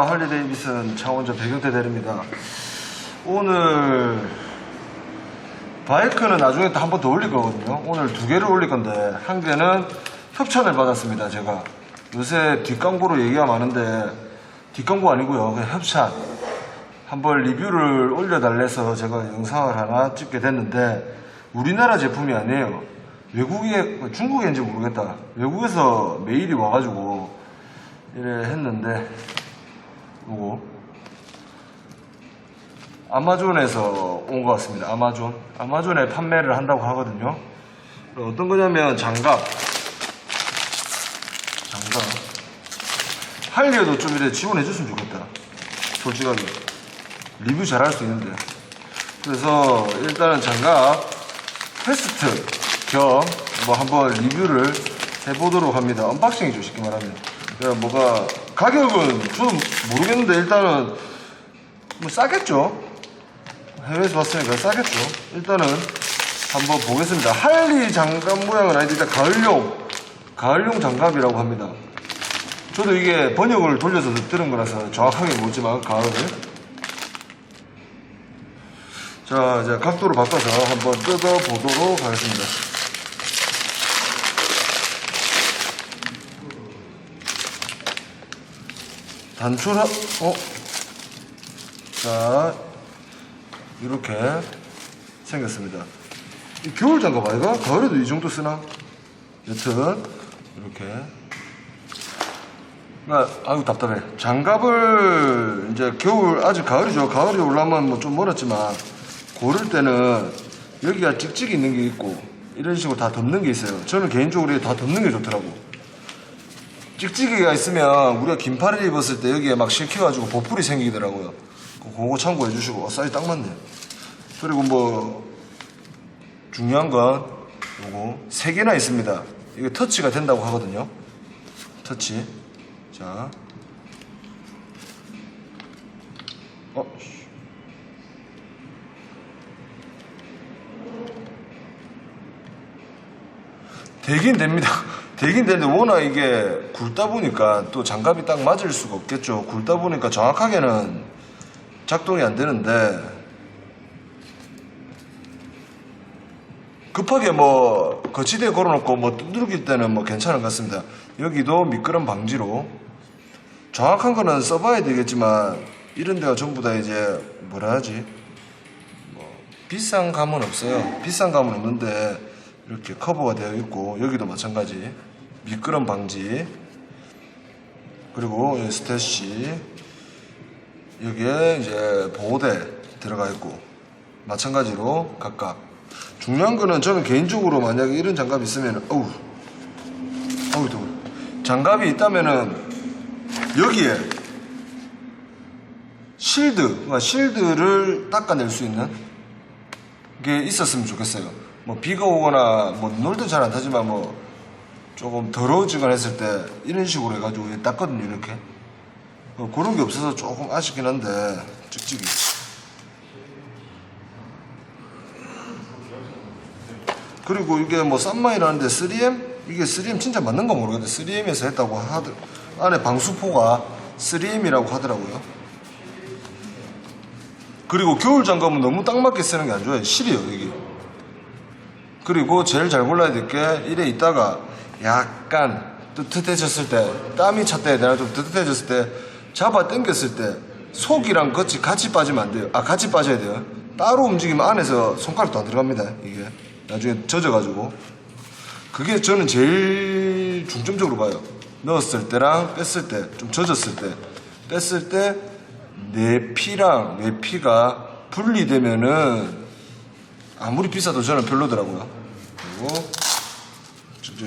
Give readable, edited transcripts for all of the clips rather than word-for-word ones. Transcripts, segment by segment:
할리 데이비슨 차원전 배경태 대리입니다. 오늘 바이크는 나중에 또 한 번 더 올릴 거거든요. 오늘 2개를 올릴 건데, 한 개는 협찬을 받았습니다. 제가 요새 뒷광고로 얘기가 많은데 뒷광고 아니고요, 그냥 협찬 한번 리뷰를 올려달래서 제가 영상을 하나 찍게 됐는데, 우리나라 제품이 아니에요. 외국에, 중국인지 모르겠다, 외국에서 메일이 와가지고 이래 했는데, 요거 아마존에서 온 것 같습니다. 아마존에 판매를 한다고 하거든요. 어떤 거냐면 장갑. 할리에도 좀 이래 지원해 줬으면 좋겠다, 솔직하게. 리뷰 잘할 수 있는데. 그래서 일단은 장갑 테스트 겸 뭐 한번 리뷰를 해보도록 합니다. 언박싱이죠, 쉽게 말하면. 뭐가 가격은 저는 모르겠는데, 일단은 뭐 싸겠죠. 해외에서 봤으니까 싸겠죠. 일단은 한번 보겠습니다. 할리 장갑 모양은 아닌데 일단 가을용 장갑이라고 합니다. 저도 이게 번역을 돌려서 들은 거라서 정확하게 모르지만 가을을. 자, 이제 각도를 바꿔서 한번 뜯어보도록 하겠습니다. 단촐한, 자, 이렇게 생겼습니다. 이 겨울 장갑 아이가? 가을에도 이 정도 쓰나? 여튼 이렇게. 아유 답답해. 장갑을 이제 겨울, 아직 가을이죠. 가을이 올라오면 뭐 좀 멀었지만, 고를 때는 여기가 찍찍이 있는 게 있고 이런 식으로 다 덮는 게 있어요. 저는 개인적으로 다 덮는 게 좋더라고. 찍찍이가 있으면 우리가 긴팔을 입었을 때 여기에 막 실켜가지고 보풀이 생기더라고요. 그거 참고해 주시고. 사이즈 딱 맞네. 그리고 뭐 중요한 건 요거 3개나 있습니다. 이게 터치가 된다고 하거든요. 터치. 자, 되긴 됩니다. 되긴 되는데, 워낙 이게 굵다 보니까 또 장갑이 딱 맞을 수가 없겠죠. 굵다 보니까 정확하게는 작동이 안 되는데, 급하게 뭐 거치대에 걸어놓고 뭐 두들길 때는 뭐 괜찮은 것 같습니다. 여기도 미끄럼 방지로. 정확한 거는 써봐야 되겠지만, 이런 데가 전부 다 이제 뭐라 하지, 뭐 비싼 감은 없어요. 비싼 감은 없는데 이렇게 커버가 되어 있고, 여기도 마찬가지 미끄럼 방지. 그리고 스태시, 여기에 이제 보호대 들어가 있고, 마찬가지로 각각. 중요한 거는, 저는 개인적으로 만약에 이런 장갑이 있으면, 어우 더워. 장갑이 있다면은 여기에 실드를 닦아낼 수 있는 게 있었으면 좋겠어요. 뭐 비가 오거나 뭐 눈도 잘 안 타지만 뭐 조금 더러워지거나 했을 때 이런 식으로 해가지고 닦거든요, 이렇게. 그런 게 없어서 조금 아쉽긴 한데, 찍찍이. 그리고 이게 뭐 쌈마이라는데 3M? 이게 3M 진짜 맞는가 모르겠는데 3M에서 했다고 안에 방수포가 3M이라고 하더라고요. 그리고 겨울 장갑은 너무 딱 맞게 쓰는 게 안 좋아요. 실이에요, 이게. 그리고 제일 잘 골라야 될 게, 이래 있다가 약간 뜨뜻해졌을 때, 땀이 찼다 해야 되나, 좀 뜨뜻해졌을 때 잡아 당겼을 때 속이랑 같이 빠지면 안 돼요. 같이 빠져야 돼요. 따로 움직이면 안에서 손가락도 안 들어갑니다, 이게. 나중에 젖어가지고. 그게 저는 제일 중점적으로 봐요. 넣었을 때랑 뺐을 때, 좀 젖었을 때, 뺐을 때 내피랑 외피가 분리되면은 아무리 비싸도 저는 별로더라고요. 그리고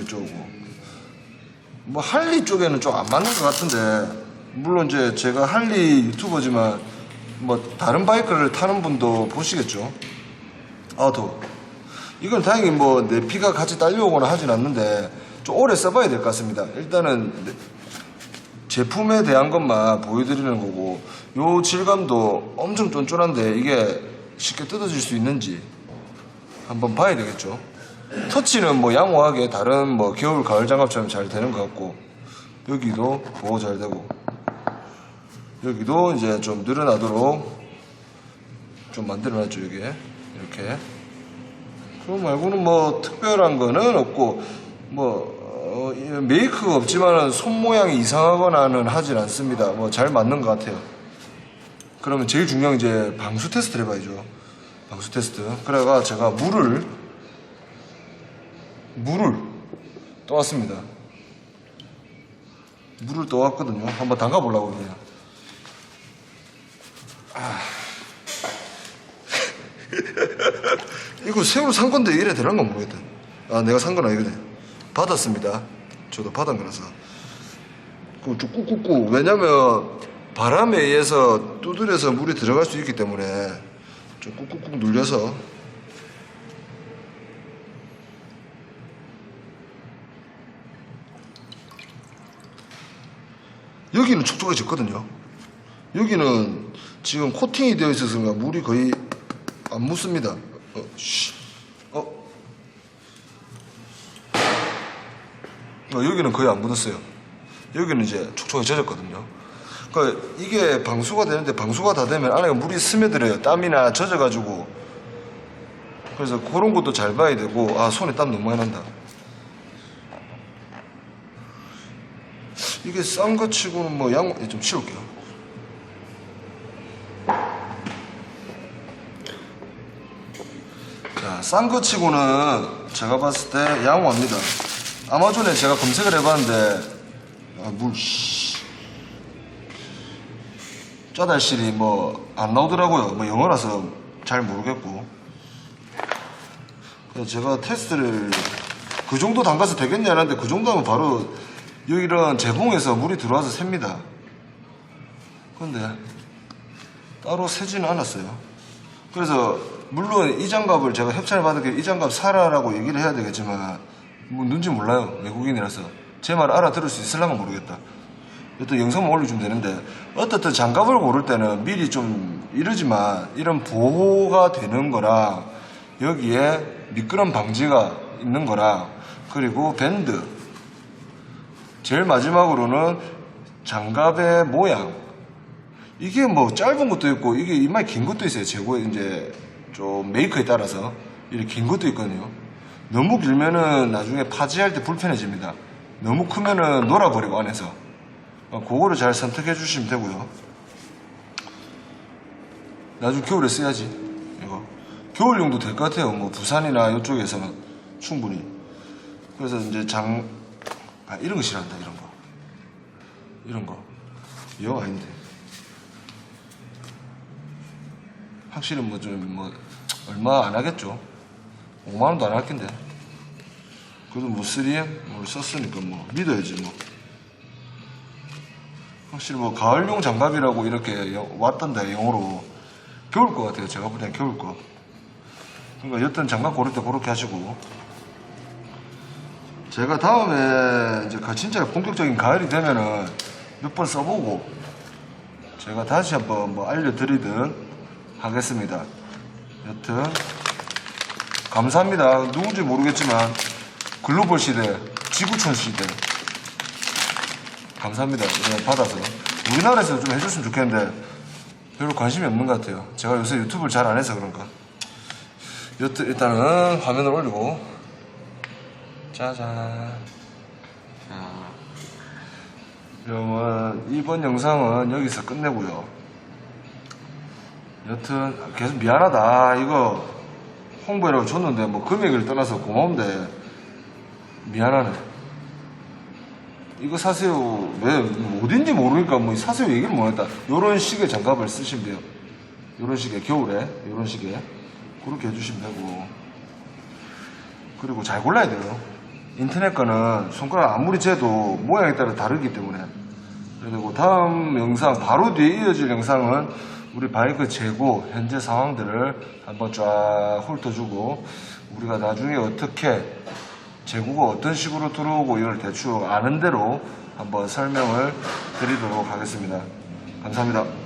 이쪽으로 뭐 할리 쪽에는 좀 안 맞는 것 같은데, 물론 이제 제가 할리 유튜버지만 뭐 다른 바이크를 타는 분도 보시겠죠. 더워. 이건 다행히 뭐 내피가 같이 딸려오거나 하진 않는데 좀 오래 써봐야 될 것 같습니다. 일단은 제품에 대한 것만 보여드리는 거고, 요 질감도 엄청 쫀쫀한데 이게 쉽게 뜯어질 수 있는지 한번 봐야 되겠죠. 터치는 뭐 양호하게 다른 뭐 겨울 가을 장갑처럼 잘 되는 것 같고, 여기도 보호 잘 되고, 여기도 이제 좀 늘어나도록 좀 만들어놨죠. 이게 이렇게. 그거 말고는 뭐 특별한 거는 없고, 뭐 메이크가 없지만은 손 모양이 이상하거나는 하진 않습니다. 뭐 잘 맞는 것 같아요. 그러면 제일 중요한 이제 방수 테스트를 해봐야죠. 방수 테스트. 그래가 제가 물을 떠왔습니다. 물을 떠왔거든요. 한번 담가보려고 그냥. 이거 새로 산 건데 이래 되는 건 모르겠다. 아, 내가 산 건 아니거든. 받았습니다. 저도 받은 거라서. 좀 꾹꾹꾹. 왜냐면 바람에 의해서 두드려서 물이 들어갈 수 있기 때문에 좀 꾹꾹꾹 눌려서. 여기는 촉촉해졌거든요. 여기는 지금 코팅이 되어 있어서 물이 거의 안 묻습니다. 여기는 거의 안 묻었어요. 여기는 이제 촉촉해졌거든요. 그러니까 이게 방수가 되는데, 방수가 다 되면 안에 물이 스며들어요. 땀이나 젖어가지고. 그래서 그런 것도 잘 봐야 되고. 아, 손에 땀 너무 많이 난다. 이게 싼 거 치고는 뭐 좀 치울게요. 자, 싼 거 치고는 제가 봤을 때 양호합니다. 아마존에 제가 검색을 해봤는데, 짜달실이 뭐 안 나오더라고요. 뭐 영어라서 잘 모르겠고. 그래서 제가 테스트를 그 정도 담가서 되겠냐는데, 그 정도 하면 바로 이런 제공에서 물이 들어와서 셉니다. 근데 따로 새지는 않았어요. 그래서 물론 이 장갑을 제가 협찬을 받았기에 이 장갑 사라라고 얘기를 해야 되겠지만, 뭐 누군지 몰라요. 외국인이라서. 제 말 알아들을 수 있을랑가 모르겠다. 또 영상만 올려주면 되는데, 어떻든 장갑을 고를 때는 미리 좀 이러지만 이런 보호가 되는 거랑 여기에 미끄럼 방지가 있는 거랑, 그리고 밴드, 제일 마지막으로는 장갑의 모양. 이게 뭐 짧은 것도 있고 이게 이마에 긴 것도 있어요. 재고에 이제 좀 메이커에 따라서 이렇게 긴 것도 있거든요. 너무 길면은 나중에 파지할 때 불편해집니다. 너무 크면은 놀아버리고 안에서. 그거를 잘 선택해 주시면 되고요. 나중에 겨울에 써야지. 이거 겨울용도 될 것 같아요. 뭐 부산이나 이쪽에서는 충분히. 그래서 이제 이런 거 싫어한다. 이런 거 이거 아닌데. 확실히 뭐 좀 얼마 안 하겠죠. 5만 원도 안 할 텐데. 그래도 뭐 3M 뭘 썼으니까 뭐 믿어야지 뭐. 확실히 뭐 가을용 장갑이라고 이렇게 왔던데 영어로. 겨울 거 같아요. 제가 볼 때는 겨울 거. 그러니까 여튼 장갑 고를 때 그렇게 하시고. 제가 다음에 이제 진짜 본격적인 가을이 되면은 몇 번 써보고 제가 다시 한번 뭐 알려드리든 하겠습니다. 여튼 감사합니다. 누군지 모르겠지만 글로벌 시대, 지구촌 시대 감사합니다. 받아서 우리나라에서 좀 해줬으면 좋겠는데 별로 관심이 없는 것 같아요. 제가 요새 유튜브를 잘 안 해서 그런가. 여튼 일단은 화면을 올리고 짜잔. 그러면 이번 영상은 여기서 끝내고요. 여튼 계속 미안하다. 이거 홍보라고 줬는데 뭐 금액을 떠나서 고마운데 미안하네. 이거 사세요. 왜 어딘지 모르니까 뭐 사세요 얘기를 못했다. 요런 식의 장갑을 쓰시면 돼요. 요런 식의 겨울에 요런 식의 그렇게 해주시면 되고. 그리고 잘 골라야 돼요. 인터넷 거는 손가락 아무리 재도 모양에 따라 다르기 때문에. 그리고 다음 영상 바로 뒤에 이어질 영상은 우리 바이크 재고 현재 상황들을 한번 쫙 훑어주고, 우리가 나중에 어떻게 재고가 어떤 식으로 들어오고 이걸 대충 아는 대로 한번 설명을 드리도록 하겠습니다. 감사합니다.